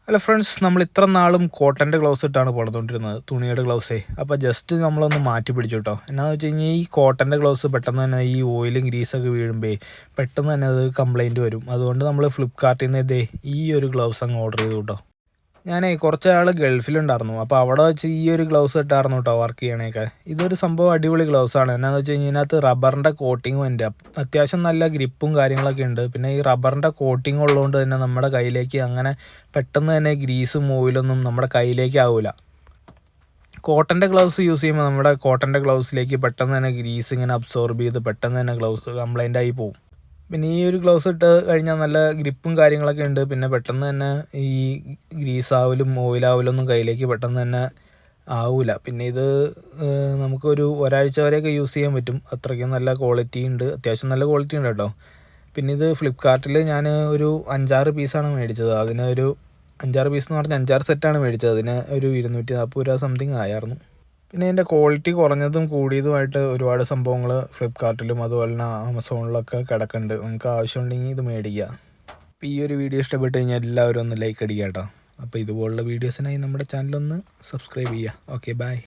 Hello friends, നമ്മൾ ഇത്ര നാളും കോട്ടൻ്റെ ഗ്ലൗസ് ഇട്ടാണ് പുറത്തുകൊണ്ടിരുന്നത്, തുണിയുടെ ഗ്ലൗസേ. അപ്പോൾ ജസ്റ്റ് നമ്മളൊന്ന് മാറ്റി പിടിച്ചു കേട്ടോ. എന്നാന്ന് വെച്ച് കഴിഞ്ഞാൽ ഈ കോട്ടൻ്റെ ഗ്ലൗസ് പെട്ടെന്ന് തന്നെ ഈ ഓയിലും ഗ്രീസൊക്കെ വീഴുമ്പോൾ പെട്ടെന്ന് തന്നെ അത് കംപ്ലൈൻറ്റ് വരും. അതുകൊണ്ട് നമ്മൾ ഫ്ലിപ്കാർട്ടിൽ നിന്ന് ഈ ഒരു ഗ്ലൗസ് അങ്ങ് ഓർഡർ ചെയ്തു കേട്ടോ. ഞാനേ കുറച്ച് ആൾ ഗൾഫിലുണ്ടായിരുന്നു, അപ്പോൾ അവിടെ വെച്ച് ഈ ഒരു ഗ്ലൗസ് ഇട്ടായിരുന്നു കേട്ടോ വർക്ക് ചെയ്യണേക്കെ. ഇതൊരു സംഭവം അടിപൊളി ഗ്ലൗസാണ്. എന്നാന്ന് വെച്ച് കഴിഞ്ഞാൽ ഇതിനകത്ത് റബ്ബറിൻ്റെ കോട്ടിങ്ങും ഉണ്ട്. അത്യാവശ്യം നല്ല ഗ്രിപ്പും കാര്യങ്ങളൊക്കെ ഉണ്ട്. പിന്നെ ഈ റബ്ബറിൻ്റെ കോട്ടിങ് ഉള്ളതുകൊണ്ട് തന്നെ നമ്മുടെ കയ്യിലേക്ക് അങ്ങനെ പെട്ടെന്ന് തന്നെ ഗ്രീസും ഓയിലൊന്നും നമ്മുടെ കയ്യിലേക്ക് ആവില്ല. കോട്ടൻ്റെ ഗ്ലൗസ് യൂസ് ചെയ്യുമ്പോൾ നമ്മുടെ കോട്ടൻ്റെ ഗ്ലൗസിലേക്ക് പെട്ടെന്ന് തന്നെ ഗ്രീസ് ഇങ്ങനെ അബ്സോർബ് ചെയ്ത് പെട്ടെന്ന് തന്നെ ഗ്ലൗസ് കംപ്ലൈൻ്റ് ആയി പോകും. പിന്നെ ഈ ഒരു ഗ്ലൗസ് ഇട്ട് കഴിഞ്ഞാൽ നല്ല ഗ്രിപ്പും കാര്യങ്ങളൊക്കെ ഉണ്ട്. പിന്നെ പെട്ടെന്ന് തന്നെ ഈ ഗ്രീസ് ആവലും ഓയിലാവലൊന്നും കയ്യിലേക്ക് പെട്ടെന്ന് തന്നെ ആവില്ല. പിന്നെ ഇത് നമുക്കൊരു ഒരാഴ്ച വരെയൊക്കെ യൂസ് ചെയ്യാൻ പറ്റും. അത്രയ്ക്കും നല്ല ക്വാളിറ്റി ഉണ്ട്, അത്യാവശ്യം നല്ല ക്വാളിറ്റി ഉണ്ട് കേട്ടോ. പിന്നെ ഇത് ഫ്ലിപ്കാർട്ടിൽ ഞാൻ ഒരു 5-6 പീസാണ് മേടിച്ചത്. അതിന് ഒരു 5-6 പീസ് എന്ന് പറഞ്ഞാൽ 5-6 സെറ്റാണ് മേടിച്ചത്. അതിന് ഒരു 240 രൂപ സംതിങ് ആയിരുന്നു. പിന്നെ ഇതിൻ്റെ ക്വാളിറ്റി കുറഞ്ഞതും കൂടിയതുമായിട്ട് ഒരുപാട് സംഭവങ്ങൾ ഫ്ലിപ്കാർട്ടിലും അതുപോലെ തന്നെ ആമസോണിലൊക്കെ കിടക്കുന്നുണ്ട്. നിങ്ങൾക്ക് ആവശ്യമുണ്ടെങ്കിൽ ഇത് മേടിക്കുക. അപ്പോൾ ഈ ഒരു വീഡിയോ ഇഷ്ടപ്പെട്ട് കഴിഞ്ഞാൽ എല്ലാവരും ഒന്ന് ലൈക്ക് അടിക്കുക കേട്ടോ. അപ്പോൾ ഇതുപോലുള്ള വീഡിയോസിനായി നമ്മുടെ ചാനലൊന്ന് സബ്സ്ക്രൈബ് ചെയ്യുക. Okay, by.